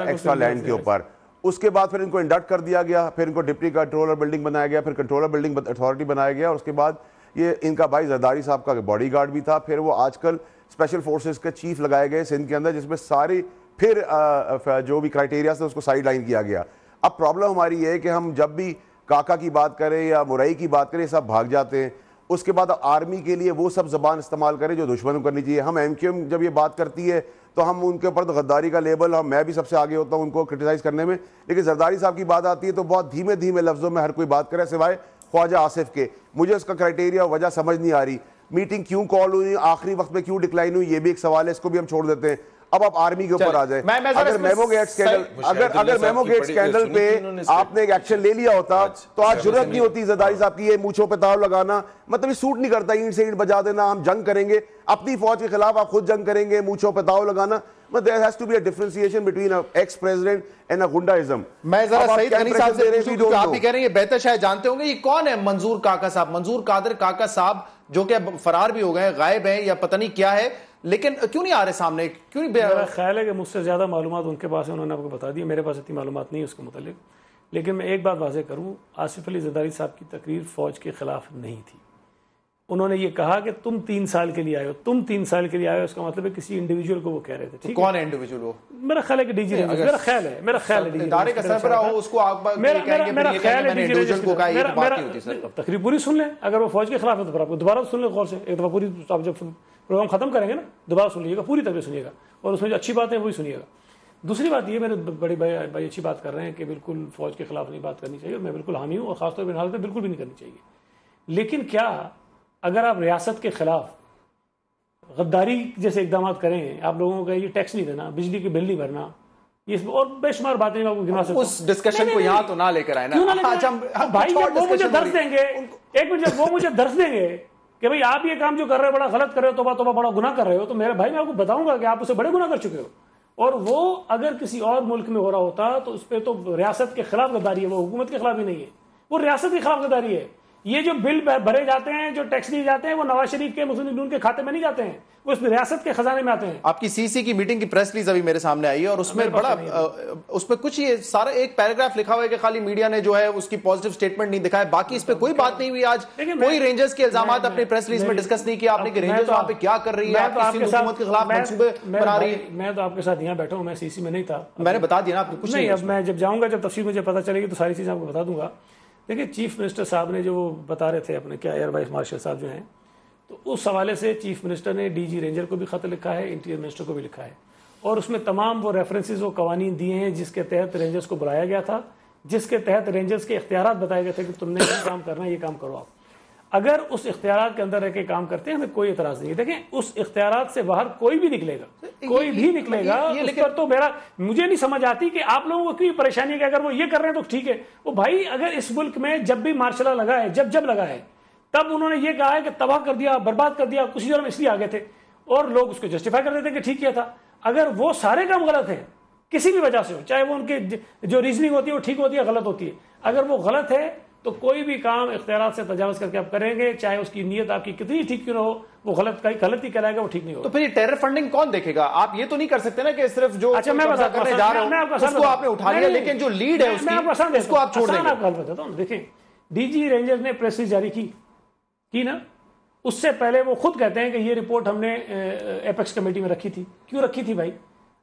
एक्स्ट्रा लैंड के ऊपर। उसके बाद फिर इनको इंडक्ट कर दिया गया, फिर इनको डिप्टी कंट्रोलर बिल्डिंग बनाया गया, फिर कंट्रोलर बिल्डिंग अथॉरिटी बनाया गया, और उसके बाद ये इनका भाई जरदारी साहब का बॉडीगार्ड भी था। फिर वो आजकल स्पेशल फोर्सेस के चीफ लगाए गए सिंध के अंदर, जिसमें सारी फिर जो भी क्राइटेरिया थे उसको साइड लाइन किया गया। अब प्रॉब्लम हमारी ये है कि हम जब भी काका की बात करें या मुरई की बात करें, सब भाग जाते हैं। उसके बाद आर्मी के लिए वो सब जबान इस्तेमाल करें जो दुश्मन को करनी चाहिए। हम MQM जब ये बात करती है तो हम उनके ऊपर तो गद्दारी का लेबल, मैं भी सबसे आगे होता हूँ उनको क्रिटिसाइज करने में, लेकिन जरदारी साहब की बात आती है तो बहुत धीमे धीमे लफ्जों में हर कोई बात करे, सिवाय ख्वाजा आसिफ के। मुझे उसका क्राइटेरिया वजह समझ नहीं आ रही। मीटिंग क्यों कॉल हुई, आखिरी वक्त में क्यों डिक्लाइन हुई, ये भी एक सवाल है, इसको भी हम छोड़ देते हैं। अब आप आर्मी के ऊपर आ जाए। अगर मेमो गेट स्कैंडल पे आपने एक एक्शन ले लिया होता तो आज जरूरत नहीं होती जरदारी साहब की ये मूंछों पे ताव लगाना। मतलब ये सूट नहीं करता, ईंट से ईंट बजा देना, हम जंग करेंगे अपनी फौज के खिलाफ, आप खुद जंग करेंगे, मूंछों पे ताव लगाना। There has to be a differentiation between an ex-president and a गुंडाइज्म। मैं जरा सईद गनी साहब से पूछूं, क्योंकि आप भी कह रहे हैं बेहतर शायद जानते होंगे, ये कौन है मंजूर काका साहब? मंजूर कादर काका साहब जो कि फरार भी हो गए, गायब हैं या पता नहीं क्या है, लेकिन क्यों नहीं आ रहे सामने? क्यों नहीं? मेरा ख्याल है कि मुझसे ज्यादा मालूमात उनके पास है, उन्होंने आपको बता दिया। मेरे पास इतनी मालूमात नहीं है उसके मुतालिक। लेकिन मैं एक बात वाज़ेह करूँ, आसिफ अली जरदारी साहब की तकरीर फौज के खिलाफ नहीं थी। उन्होंने ये कहा कि तुम 3 साल के लिए आए हो, तुम 3 साल के लिए आए हो, इसका मतलब है किसी इंडिविजुअल को वो कह रहे थे। ठीक कौन है इंडिविजुअल वो? मेरा ख्याल है कि डीजी रेंजर्स, मेरा ख्याल है इदारे का सरबराह हो उसको आप मेरा ख्याल है इंडिविजुअल को कहा। तकरीर पूरी सुन लें, अगर वो फौज के खिलाफ है तो फिर आपको दोबारा सुन लें गौर से, एक दफा पूरी। आप जब प्रोग्राम खत्म करेंगे ना, दोबारा सुन लीजिएगा, पूरी तकरीर सुनिएगा, और उसमें जो अच्छी बात है वही सुनिएगा। दूसरी बात ये, मेरे बड़े भाई अच्छी बात कर रहे हैं कि बिल्कुल फौज के खिलाफ नहीं बात करनी चाहिए, और मैं बिल्कुल हामी हूँ, और खासतौर पर हालत में बिल्कुल भी नहीं करनी चाहिए। लेकिन क्या अगर आप रियासत के खिलाफ गद्दारी जैसे इकदाम करें, आप लोगों का ये टैक्स नहीं देना, बिजली की बिल नहीं भरना, ये और बेशुमार बातें मैं आपको गिना सकता हूं। उस डिस्कशन को यहाँ तो ना लेकर आए ना। आज हम भाई जब वो मुझे दर्ज देंगे, एक मिनट, जब वो मुझे दर्ज देंगे कि भाई आप ये काम जो कर रहे हो बड़ा गलत कर रहे हो, तोबा बड़ा गुनाह कर रहे हो, तो मेरे भाई मैं आपको बताऊंगा कि आप उसे बड़े गुनाह कर चुके हो। और वो अगर किसी और मुल्क में हो रहा होता तो उस पर तो रियासत के खिलाफ गद्दारी है, वो हुकूमत के खिलाफ ही नहीं है, वो रियासत के खिलाफ गद्दारी है। ये जो बिल भरे जाते हैं, जो टैक्स दिए जाते हैं, वो नवाज शरीफ के मुस्लिम लीग नून के खाते में नहीं जाते हैं, वो इस रियासत के खजाने में आते हैं। आपकी CC की मीटिंग की प्रेस रिलीज अभी मेरे सामने आई है, और उसमें बड़ा उसमें कुछ ये सारा एक पैराग्राफ लिखा हुआ है कि खाली मीडिया ने जो है उसकी पॉजिटिव स्टेटमेंट नहीं दिखाया, बाकी इस पे कोई बात नहीं हुई। आज कोई रेंजर्स के इल्जाम अपनी प्रेस रिलीज में डिस्कस नहीं किया आपने कि रेंजर्स वहां पे क्या कर रही है, हुकूमत के खिलाफ मंसूबे बना रही है। मैं तो आपके साथ यहाँ बैठा हूँ, मैं CC में नहीं था, मैंने बता दिया ना आपको कुछ नहीं। अब मैं जब जाऊंगा, जब तफसील मुझे पता चलेगी तो सारी चीजें आपको बता दूंगा। देखिए, चीफ मिनिस्टर साहब ने जो बता रहे थे अपने, क्या एयर वाइस मार्शल साहब जो हैं, तो उस हवाले से चीफ मिनिस्टर ने DG रेंजर को भी खत लिखा है, इंटीरियर मिनिस्टर को भी लिखा है, और उसमें तमाम वो रेफरेंसेस, वो कवानीन दिए हैं जिसके तहत रेंजर्स को बुलाया गया था, जिसके तहत रेंजर्स के इख्तियारात बताए गए थे कि तुमने ये काम करना है, ये काम करो आप। अगर उस इख्तियारात के अंदर रह के काम करते हैं, हमें कोई एतराज नहीं है। देखें, उस इख्तियारात से बाहर कोई भी निकलेगा, कोई भी निकलेगा, उस पर तो मुझे नहीं समझ आती कि आप लोगों को क्यों परेशानी है कि अगर वो ये कर रहे हैं तो ठीक है। वो भाई, अगर इस मुल्क में जब भी मार्शल लॉ लगा है, जब लगा है, तब उन्होंने ये कहा है कि तबाह कर दिया, बर्बाद कर दिया, कुछ जगह में इसलिए आगे थे, और लोग उसको जस्टिफाई कर देते हैं कि ठीक किया था। अगर वो सारे काम गलत है, किसी भी वजह से हो, चाहे वो उनकी जो रीजनिंग होती है वो ठीक होती है, गलत होती है, अगर वो गलत है तो कोई भी काम इख्तियारात से तजावुज़ करके आप करेंगे, चाहे उसकी नीयत आपकी कितनी ठीक क्यों ना हो, वो गलत ही कहलाएगा, वो ठीक नहीं होगा। तो फिर ये टेरर फंडिंग कौन देखेगा? आप ये तो नहीं कर सकते ना कि सिर्फ जो अच्छा मैं करने जा रहे हो उसको आपने उठा लिया, लेकिन जो लीड है उसको आप छोड़ देंगे। आपको बताता हूँ। देखें, DG रेंजर्स ने प्रेस रिलीज जारी की ना, उससे पहले वो खुद कहते हैं कि ये रिपोर्ट हमने एपेक्स कमेटी में रखी थी। क्यों रखी थी भाई?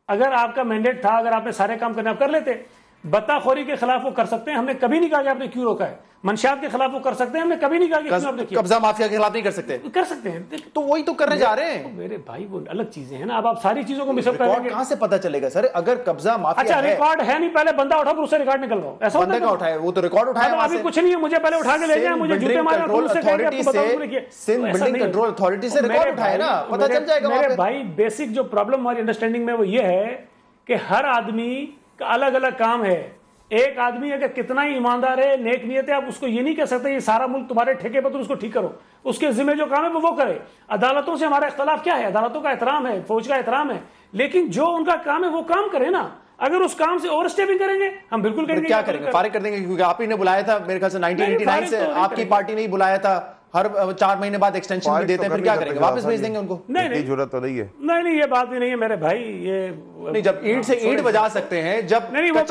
अगर आपका मैंडेट था, अगर आपने सारे काम करने आप कर लेते। बत्ताखोरी के खिलाफ वो कर सकते हैं, हमने कभी नहीं कहा कि आपने क्यों रोका है। मंशियात के खिलाफ वो कर सकते हैं, हमने कभी नहीं कहा कि क्यों आपने किया। कब्जा माफिया के खिलाफ नहीं कर सकते? कर सकते हैं, तो वही तो करने जा रहे हैं मेरे भाई। वो अलग चीजें हैं ना। अब आप सारी चीजों को मिसअप करेंगे, कहां से पता चलेगा सर अगर कब्जा माफिया? अच्छा, रिकॉर्ड है नहीं, पहले बंदा उठा फिर उससे रिकॉर्ड निकल रहा हो, ऐसा बंदे का उठाया, वो तो रिकॉर्ड उठाया। अभी कुछ नहीं है, मुझे पहले उठा के ले जाए, मुझे जूते मारे, सिंध बिल्डिंग कंट्रोल अथॉरिटी से रिकॉर्ड उठाया ना, पता चल जाएगा। मेरे भाई बेसिक जो प्रॉब्लम हमारी अंडरस्टैंडिंग में वो ये है कि हर आदमी का अलग अलग काम है। एक आदमी अगर कितना ही ईमानदार है, नेक नियत है, आप उसको ये नहीं कह सकते ये सारा मुल्क तुम्हारे ठेके पर, तुम उसको ठीक करो। उसके जिम्मे जो काम है वो करे। अदालतों से हमारा इख्तलाफ क्या है? अदालतों का एहतराम है, फौज का एहतराम है, लेकिन जो उनका काम है वो काम करे ना। अगर उस काम से ओवर स्टेपिंग करेंगे, हम बिल्कुल करेंगे। क्या करेंगे? फारिग कर देंगे, क्योंकि आप ही ने बुलाया था मेरे ख्याल से 1989 से, आपकी पार्टी ने ही बुलाया था। हर 4 महीने बाद एक्सटेंशन भी देते हैं, फिर क्या करेंगे? वापस भेज देंगे उनको? नहीं, जरूरत तो नहीं है। नहीं, ये बात भी नहीं है मेरे भाई। ये नहीं, जब ईंट से ईंट बजा सकते हैं, जब नहीं वो कुछ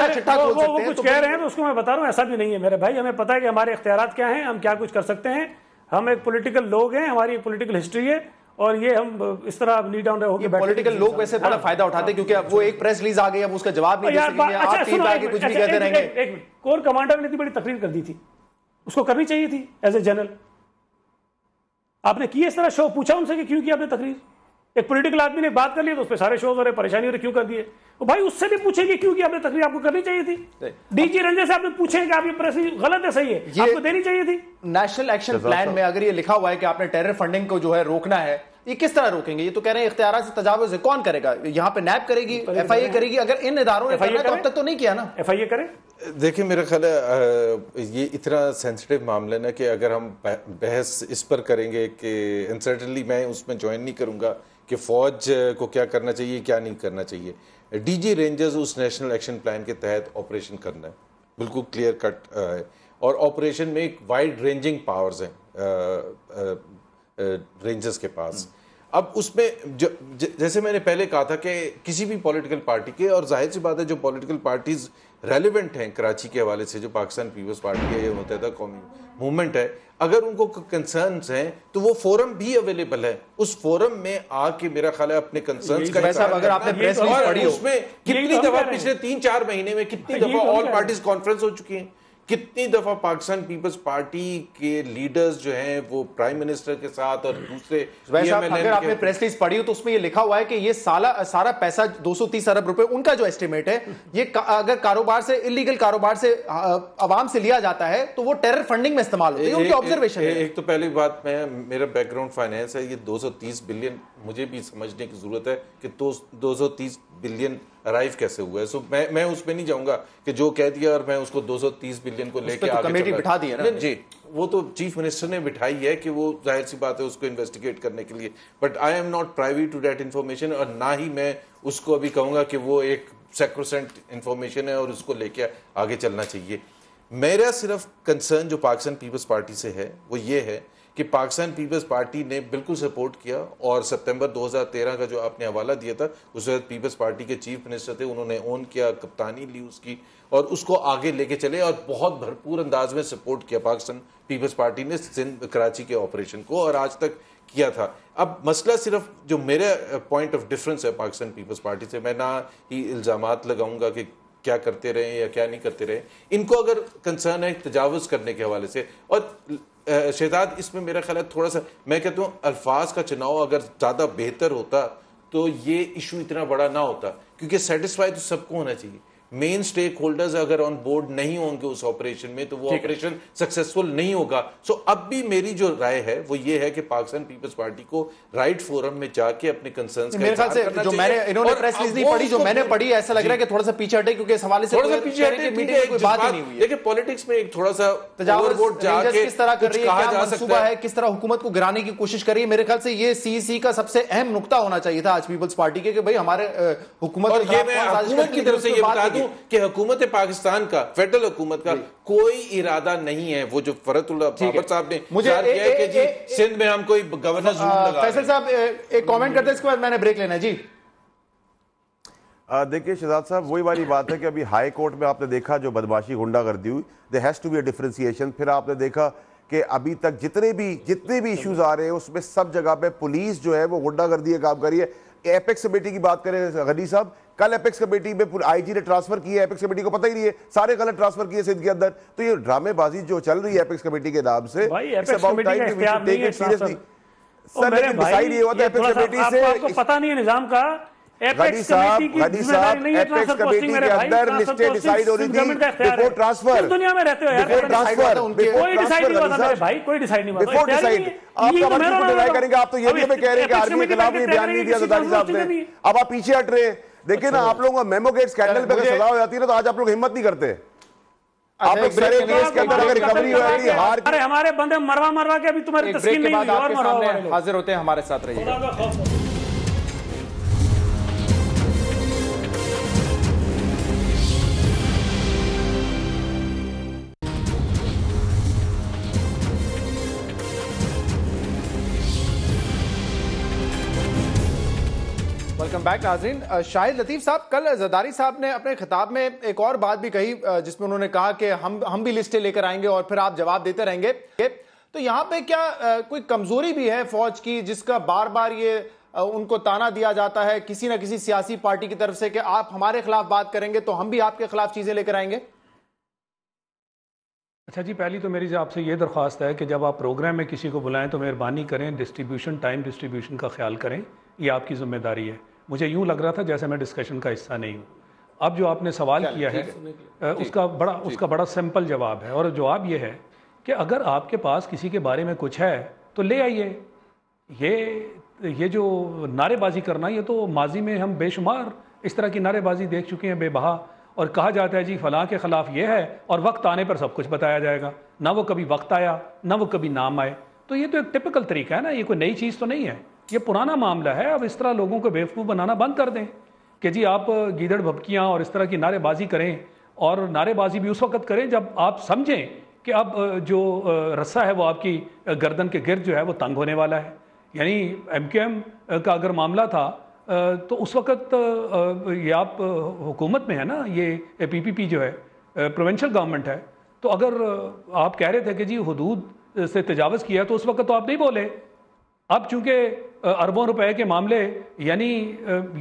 कह रहे हैं तो उसको मैं बता रहा हूँ, ऐसा भी नहीं है मेरे भाई। हमें पता है कि हमारे इख्तियारात क्या हैं, हम क्या कुछ कर सकते हैं। हम एक पॉलिटिकल लोग हैं, हमारी एक पॉलिटिकल हिस्ट्री है, और ये हम इस तरह नी डाउन होकर पॉलिटिकल लोग वैसे बड़ा फायदा उठाते हैं, क्योंकि अब वो एक प्रेस रिलीज आ गई, अब उसका जवाब नहीं दे सकेंगे, आप टीम पे आके कुछ भी कहते रहेंगे। एक कोर कमांडर ने इतनी बड़ी तकरीर कर दी थी, उसको करनी चाहिए थी एज ए जनरल। आपने की इस तरह शो? पूछा उनसे कि क्यों किया आपने तकरीर? एक पॉलिटिकल आदमी ने बात कर ली तो उस पर सारे शोज हो रहे, परेशानी हो रही, क्यों कर दिए? तो भाई उससे भी पूछेंगे क्यों किया आपने तकरीर? आपको करनी चाहिए थी। डीजी रंजन से आपने पूछेंगे आप ये प्रेस गलत है, सही है, आपको देनी चाहिए थी। नेशनल एक्शन प्लान में अगर ये लिखा हुआ है कि आपने टेरर फंडिंग को जो है रोकना है, ये किस तरह रोकेंगे? ये तो कह रहे हैं इख्तियारात से तजावुज़ है, कौन करेगा? यहाँ पे नैब करेगी, एफआईए करेगी? अगर इन इदारों ने करना है तो अब तक तो नहीं किया ना। एफआईए करे। देखिए, मेरा ख्याल है ये इतना सेंसिटिव मामला ना कि अगर हम बहस इस पर करेंगे कि सर्टेनली मैं उसमें ज्वाइन नहीं करूंगा कि फौज को क्या करना चाहिए, क्या नहीं करना चाहिए। डीजी रेंजर्स उस नेशनल एक्शन प्लान के तहत ऑपरेशन करना है, बिल्कुल क्लियर कट है, और ऑपरेशन में एक वाइड रेंजिंग पावर्स हैं रेंजर्स के पास। अब उसमें जैसे मैंने पहले कहा था कि किसी भी पॉलिटिकल पार्टी के, और जाहिर सी बात है जो पॉलिटिकल पार्टीज रेलिवेंट हैं कराची के हवाले से, जो पाकिस्तान पीपल्स पार्टी है या मुत्तहिदा कौमी मूवमेंट है, अगर उनको कंसर्न्स हैं तो वो फोरम भी अवेलेबल है। उस फोरम में आके मेरा ख्याल है अपने कंसर्न्स का अगर आपने प्रेस रिलीज पढ़ी हो, उसमें कितनी दफा पिछले 3-4 महीने में कितनी दफा ऑल पार्टीज कॉन्फ्रेंस हो चुकी हैं, कितनी दफा पाकिस्तान पीपल्स पार्टी के लीडर्स जो हैं वो प्राइम मिनिस्टर के साथ और दूसरे। अगर आपने प्रेस रिलीज पढ़ी हो तो उसमें ये लिखा हुआ है कि ये सारा पैसा 230 अरब रुपए उनका जो एस्टिमेट है, ये अगर कारोबार से, इलीगल कारोबार से आवाम से लिया जाता है तो वो टेरर फंडिंग में इस्तेमाल होता है। उनकी ऑब्जर्वेशन है। एक तो पहली बात, मेरा बैकग्राउंड फाइनेंस है, ये 230 बिलियन मुझे भी समझने की जरूरत है कि 230 बिलियन अराइव कैसे हुआ है। सो मैं उसमें नहीं जाऊंगा कि जो कह दिया और मैं उसको 230 बिलियन को लेके आगे कमेटी बिठा दी है ना जी, वो तो चीफ मिनिस्टर ने बिठाई है कि वो जाहिर सी बात है उसको इन्वेस्टिगेट करने के लिए, but I am not privy to that information, और ना ही मैं उसको अभी कहूंगा कि वो एक सैक्रोसेंट इन्फॉर्मेशन है और उसको लेके आगे चलना चाहिए। मेरा सिर्फ कंसर्न जो पाकिस्तान पीपल्स पार्टी से है वो ये है कि पाकिस्तान पीपल्स पार्टी ने बिल्कुल सपोर्ट किया, और सितंबर 2013 का जो आपने हवाला दिया था, उस वक्त पीपल्स पार्टी के चीफ मिनिस्टर थे, उन्होंने ओन किया, कप्तानी ली उसकी, और उसको आगे लेके चले और बहुत भरपूर अंदाज में सपोर्ट किया पाकिस्तान पीपल्स पार्टी ने सिंध कराची के ऑपरेशन को, और आज तक किया था। अब मसला सिर्फ जो मेरा पॉइंट ऑफ डिफरेंस है पाकिस्तान पीपल्स पार्टी से, मैं ना ही इल्ज़ामात लगाऊंगा कि क्या करते रहे या क्या नहीं करते रहे, इनको अगर कंसर्न है तजावुज़ करने के हवाले से, और शहजाद इसमें मेरा ख्याल है थोड़ा सा, मैं कहता हूँ अल्फाज का चुनाव अगर ज़्यादा बेहतर होता तो ये इशू इतना बड़ा ना होता, क्योंकि सेटिस्फाई तो सबको होना चाहिए। मेन स्टेक होल्डर्स अगर ऑन बोर्ड नहीं होंगे उस ऑपरेशन में तो वो ऑपरेशन सक्सेसफुल नहीं होगा। सो अब भी मेरी जो राय है वो ये है कि पाकिस्तान पीपल्स पार्टी को राइट फोरम में जाके अपने कंसर्न्स मेरे ख्याल से जो मैंने, इन्होंने प्रेस रिलीज नहीं पढ़ी, जो मैंने पढ़ी ऐसा लग रहा है कि थोड़ा सा पीछे हटे, क्योंकि इस हवाले से थोड़ा सा पीछे हटे, मीटिंग में कोई बात ही नहीं हुई है। देखिए पॉलिटिक्स में एक थोड़ा सा तजावुज़ जाके किस तरह कर रही है, क्या मंसूबा है, किस तरह हुकूमत को गिराने की कोशिश कर रही है। मेरे ख्याल से ये सीईसी का सबसे अहम नुकता होना चाहिए था आज पीपल्स पार्टी के, कि भाई हमारे हुकूमत, और ये मैं हुकूमत की तरफ से ये बता दूं कि हुकूमत पाकिस्तान का, फेडरल हुकूमत का कोई इरादा नहीं है, वो जो फरतुल्लाह बाबर साहब ने मुझे किया है कि जी सिंध में हम कोई गवर्नर जून लगा। फैसल साहब एक कमेंट करते हैं, इसके बाद मैंने ब्रेक लेना है जी। देखिए शहजाद साहब, वही वाली बात है कि अभी हाई कोर्ट में आपने देखा जो बदमाशी गुंडागर्दी हुई, there has to be a differentiation. फिर आपने देखा कि अभी तक जितने भी इश्यूज आ रहे हैं उसमें सब जगह पे पुलिस जो है वो गुंडागर्दी का काम कर रही है। एपेक्स कमेटी की बात करें गनी साहब, कल एपेक्स कमेटी में आईजी ने ट्रांसफर किया, एपेक्स कमेटी को पता ही नहीं है, सारे गलत ट्रांसफर किए सिंध के अंदर। तो ये ड्रामेबाजी जो चल रही है एपेक्स कमेटी के नाम से, it's about time we should take it seriously. Sir लेकिन डिसाइड ये होता है एपेक्स कमेटी से, आपको पता नहीं है निजाम का। एपेक्स कमेटी के अंदर लिस्टें डिसाइड हो रही थी बिफोर ट्रांसफर। दुनिया में रहते हो यार, कोई डिसाइड नहीं हुआ मेरे भाई, कोई डिसाइड नहीं हुआ बिफोर डिसाइड। आप कमेटी को डिनाई करेंगे, आप तो ये भी हमें कह रहे हैं कि आर्मी के खिलाफ ये बयान नहीं दिया जरदारी साहब ने, अब आप पीछे हट रहे। देखिए ना, आप लोगों को मेमो गेट स्कैंडल पे अगर सजा हो जाती है ना तो आज आप लोग हिम्मत नहीं करते। आप एक सारे केस के अंदर अगर रिकवरी हो जाती है, हार अरे हमारे बंदे मरवा के अभी तुम्हारी तस्कीन नहीं हुई और मरवा। हाजिर होते हैं, हमारे साथ रहिए। वेलकम बैक नाज़रीन। शाहिद लतीफ़ साहब, कल जरदारी साहब ने अपने खिताब में एक और बात भी कही जिसमें उन्होंने कहा कि हम भी लिस्टें लेकर आएंगे और फिर आप जवाब देते रहेंगे। तो यहाँ पे क्या कोई कमजोरी भी है फौज की जिसका बार बार ये उनको ताना दिया जाता है किसी ना किसी सियासी पार्टी की तरफ से कि आप हमारे खिलाफ बात करेंगे तो हम भी आपके खिलाफ चीजें लेकर आएंगे? अच्छा जी, पहली तो मेरी आपसे ये दरख्वास्त है कि जब आप प्रोग्राम में किसी को बुलाएं तो मेहरबानी करें डिस्ट्रीब्यूशन, टाइम डिस्ट्रीब्यूशन का ख्याल करें, ये आपकी जिम्मेदारी है। मुझे यूँ लग रहा था जैसे मैं डिस्कशन का हिस्सा नहीं हूँ। अब जो आपने सवाल किया है उसका बड़ा सिंपल जवाब है, और जवाब ये है कि अगर आपके पास किसी के बारे में कुछ है तो ले आइए। ये जो नारेबाजी करना, ये तो माजी में हम बेशुमार इस तरह की नारेबाजी देख चुके हैं बेबहा, और कहा जाता है जी फलां के ख़िलाफ़ ये है और वक्त आने पर सब कुछ बताया जाएगा। ना वो कभी वक्त आया, ना वो कभी नाम आए। तो ये तो एक टिपिकल तरीका है ना, ये कोई नई चीज़ तो नहीं है, ये पुराना मामला है। अब इस तरह लोगों को बेवकूफ़ बनाना बंद कर दें कि जी आप गीदड़ भपकियाँ और इस तरह की नारेबाजी करें, और नारेबाजी भी उस वक्त करें जब आप समझें कि अब जो रस्सा है वो आपकी गर्दन के गिर्द जो है वो तंग होने वाला है। यानी MQM का अगर मामला था तो उस वक्त ये आप हुकूमत में है ना, ये PPP जो है प्रोविंशियल गवर्नमेंट है, तो अगर आप कह रहे थे कि जी हुदूद से तजावज़ किया तो उस वक्त तो आप नहीं बोले। अब चूंकि अरबों रुपए के मामले, यानी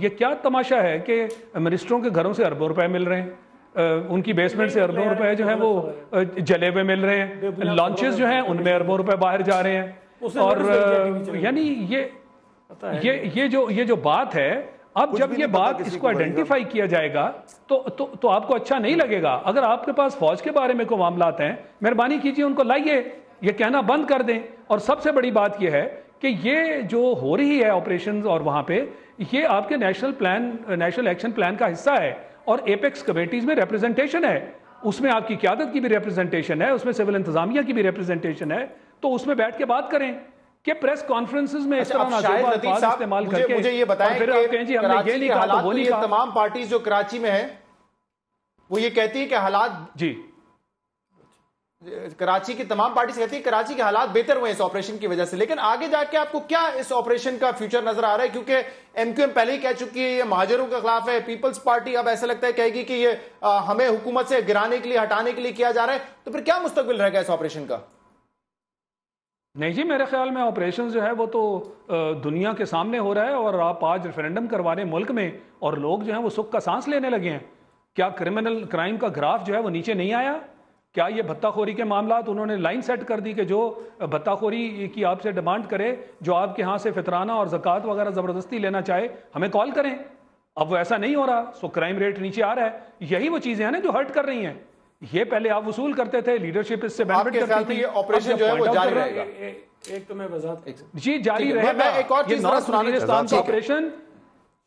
ये क्या तमाशा है कि मिनिस्टरों के घरों से अरबों रुपए मिल रहे हैं, उनकी बेसमेंट से अरबों रुपए जो है वो जले हुए मिल रहे हैं, लॉन्चेस जो हैं उनमें अरबों रुपए बाहर जा रहे हैं। और यानी ये जो बात है, अब जब ये बात इसको आइडेंटिफाई किया जाएगा तो आपको अच्छा नहीं लगेगा। अगर आपके पास फौज के बारे में कोई मामलात हैं, मेहरबानी कीजिए उनको लाइए, ये कहना बंद कर दें। और सबसे बड़ी बात यह है कि ये जो हो रही है ऑपरेशंस और वहां पे, ये आपके नेशनल एक्शन प्लान का हिस्सा है, और एपेक्स कमेटीज में रिप्रेजेंटेशन है, उसमें आपकी क़यादत की भी रिप्रेजेंटेशन है, उसमें सिविल इंतजामिया की भी रिप्रेजेंटेशन है। तो उसमें बैठ के बात करें कि प्रेस कॉन्फ्रेंसेस में इस तरह इस्तेमाल करके मुझे ये बताएं कि कराची के हालात, तो ये तमाम पार्टीज जो कराची में है वो ये कहती है कि हालात जी, कराची की तमाम पार्टीज कहती है कराची के हालात बेहतर हुए इस ऑपरेशन की वजह से। लेकिन आगे जाके आपको क्या इस ऑपरेशन का फ्यूचर नजर आ रहा है? क्योंकि MQM पहले ही कह चुकी है ये महाजरों के खिलाफ है, पीपल्स पार्टी अब ऐसा लगता है कहेगी कि ये हमें हुकूमत से गिराने के लिए, हटाने के लिए किया जा रहा है। तो फिर क्या मुस्तकबिल रहेगा इस ऑपरेशन का? नहीं जी, मेरे ख्याल में ऑपरेशन जो है वो तो दुनिया के सामने हो रहा है, और आप आज रेफरेंडम करवा रहे हैं मुल्क में और लोग जो है वो सुख का सांस लेने लगे हैं। क्या क्राइम का ग्राफ जो है वो नीचे नहीं आया? क्या ये भत्ताखोरी के मामला उन्होंने लाइन सेट कर दी कि जो भत्ताखोरी की आपसे डिमांड करे, जो आपके यहाँ से फितराना और ज़कात वगैरह ज़बरदस्ती लेना चाहे, हमें कॉल करें। अब वो ऐसा नहीं हो रहा, सो क्राइम रेट नीचे आ रहा है। यही वो चीज़ें हैं ना जो हर्ट कर रही हैं। ये पहले आप वसूल करते थे, लीडरशिप इससे बेनिफिट करती थी। ऑपरेशन जो है वो जारी रहेगा। एक तो मैं जी जारी रहेगा। एक और चीज ऑपरेशन,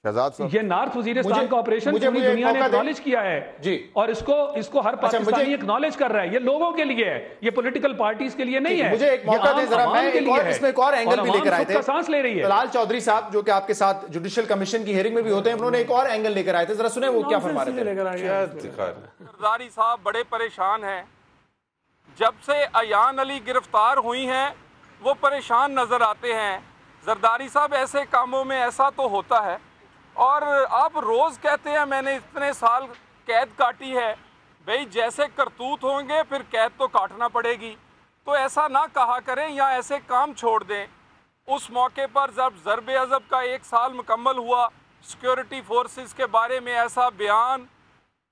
ये नॉर्थ वजीरिस्तान का ऑपरेशन पूरी दुनिया ने एक्नॉलेज किया है जी, और इसको हर पाकिस्तानी एक्नॉलेज कर रहा है। ये लोगों के लिए है, ये पॉलिटिकल पार्टीज के लिए नहीं है। मुझे एक मौका दें जरा, मैं इसमें एक और एंगल भी लेकर आए थे। सांस ले रही है तलाल चौधरी साहब जो कि आपके साथ जुडिशियल कमीशन की हियरिंग में भी होते हैं, उन्होंने एक और एंगल लेकर आए थे, जरा सुने वो क्या फरमा रहे थे। जरदारी साहब बड़े परेशान हैं, जब से अयान अली गिरफ्तार हुई हैं वो परेशान नजर आते हैं। जरदारी साहब ऐसे कामों में ऐसा तो होता है, और आप रोज़ कहते हैं मैंने इतने साल कैद काटी है। भाई जैसे करतूत होंगे फिर कैद तो काटना पड़ेगी। तो ऐसा ना कहा करें या ऐसे काम छोड़ दें। उस मौके पर जब ज़रब अज़ब का 1 साल मुकम्मल हुआ, सिक्योरिटी फोर्सेस के बारे में ऐसा बयान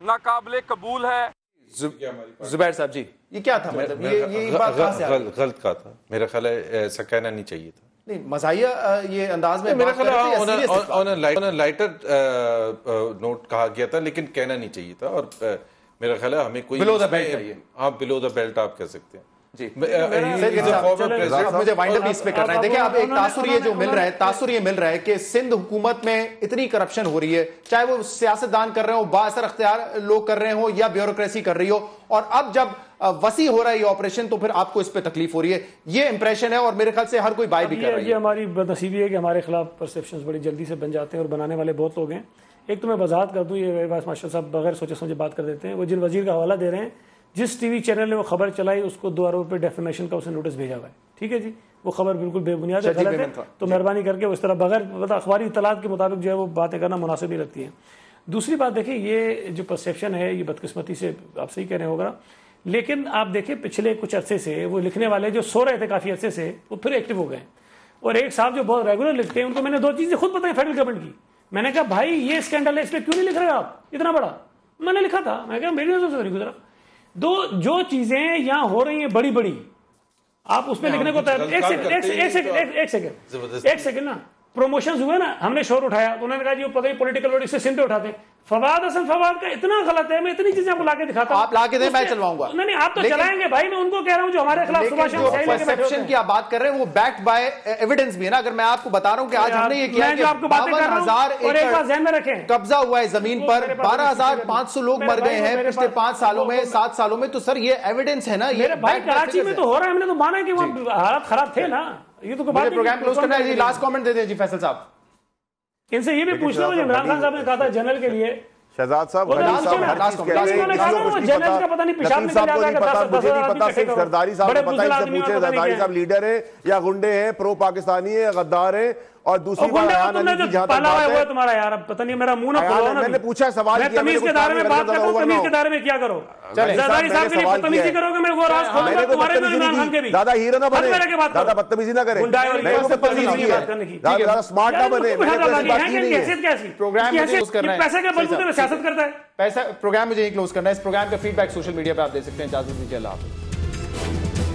नाकाबिले कबूल है। जुबैर साहब जी, ये क्या था? मतलब ये बात कहाँ से आ गई? गलत कहा था, मेरा ख्याल है ऐसा कहना नहीं चाहिए था। नहीं, मज़ाहिया ये अंदाज में मेरा ख्याल बात ऑन अ लाइटर नोट कहा गया था, लेकिन कहना नहीं चाहिए था। और मेरा ख्याल है हमें कोई बिलो द बेल्ट चाहिए। हाँ, बिलो द बेल्ट आप कह सकते हैं जी। मुझे वाइंड अप इस पे करना है। देखिए, अब एक तासुर ये जो मिल रहा है, तासुर ये मिल रहा है कि सिंध हुकूमत में इतनी करप्शन हो रही है, चाहे वो सियासतदान कर रहे हो, बाअसर अख्तियार लोग कर रहे हो या ब्यूरोक्रेसी कर रही हो, और अब जब वसी हो रहा है ये ऑपरेशन तो फिर आपको इस पे तकलीफ हो रही है। ये इंप्रेशन है और मेरे ख्याल से हर कोई बाय भी कर रहा है। ये हमारी बदनसीबी है कि हमारे खिलाफ परसेप्शंस बड़ी जल्दी से बन जाते हैं और बनाने वाले बहुत लोग हैं। एक तो मैं वजाहत कर दूं, ये मास्टर साहब बगैर सोचे समझे बात कर देते हैं। वो जिन वजीर का हवाला दे रहे हैं, जिस टीवी चैनल ने वो खबर चलाई उसको 2 अरब रुपये डेफिनेशन का उसने नोटिस भेजा हुआ है। ठीक है जी, वो खबर बिल्कुल बेबुनियाद है, गलत है। तो मेहरबानी करके उस तरह बगैर अखबारी इतलात के मुताबिक जो है वो बातें करना मुनासिब नहीं लगती है। दूसरी बात देखिए, ये जो परसेप्शन है ये बदकिस्मती से आप सही कह रहे होगा, लेकिन आप देखिए पिछले कुछ अरसे से वो लिखने वाले जो सो रहे थे काफ़ी अरसे से, वो फिर एक्टिव हो गए। और एक साहब जो बहुत रेगुलर लिखते हैं, उनको मैंने 2 चीज़ें खुद बताई फेडरल गवर्नमेंट की। मैंने कहा भाई ये स्कैंडल है, इस पर क्यों नहीं लिख रहे आप इतना बड़ा? मैंने लिखा था, मैं कहा मेरी नजर से नहीं गुजरा। जो चीजें यहाँ हो रही हैं बड़ी बड़ी, आप उसमें लिखने को तैयार। एक सेकंड ना, प्रमोशंस हुए ना, हमने शोर उठाया तो उन्होंने कहा जी वो पता ही पॉलिटिकल बॉडी से सिंधे उठाते। फवाद असल फवाद का इतना गलत है, मैं इतनी चीजें आपको लाके दिखाता हूं। आप लाके दें, मैं चलवाऊंगा। नहीं आप तो चलाएंगे भाई, मैं उनको कह रहा हूं जो हमारे खिलाफ परसेप्शन की आप बात कर रहे हैं वो बैक्ड बाय एविडेंस भी है ना। अगर मैं आपको बता रहा हूं कि आज हमने ये किया कि 52,000 एकड़ कब्जा हुआ है जमीन पर, 12,500 लोग मर गए हैं पिछले 5 सालों में, 7 सालों में, तो सर ये एविडेंस है ना। ये भाई कराची में तो हो रहा है, हमने तो माना कि वहां हालात खराब थे ना। ये तो प्रोग्राम क्लोज करना है जी। लास्ट कमेंट दे दें जी फैसल साहब। इनसे ये भी पूछना है, इमरान खान साहब ने कहा था जनरल के लिए, शहजाद साहब जनरल का पता नहीं पेशाब निकल जाता है, मुझे नहीं पता, सिर्फ जरदारी साहब को पता है। पूछे जरदारी साहब लीडर है या गुंडे हैं, प्रो पाकिस्तानी है, गद्दार है। और दूसरी बात तुम्हारा यार पता नहीं, मेरा मुंह ना खोलो ना। मैंने पूछा सवाल, तमीज के दायरे में बात करो, तमीज के दायरे में क्या करो। जरदारी साहब के लिए बदतमीजी करोगे, मैं वो राज खोलूंगा तुम्हारे में, इमरान खान के भी। दादा हीरो ना बने, दादा बदतमीजी ना करे, दादा स्मार्ट ना बने। प्रोग्राम पैसे के बलबूते पे सियासत करता है। पैसा प्रोग्राम मुझे क्लोज करना है। इस प्रोग्राम का फीडबैक सोशल मीडिया पे आप दे सकते हैं। इजाजत दीजिए, अल्लाह हाफिज़।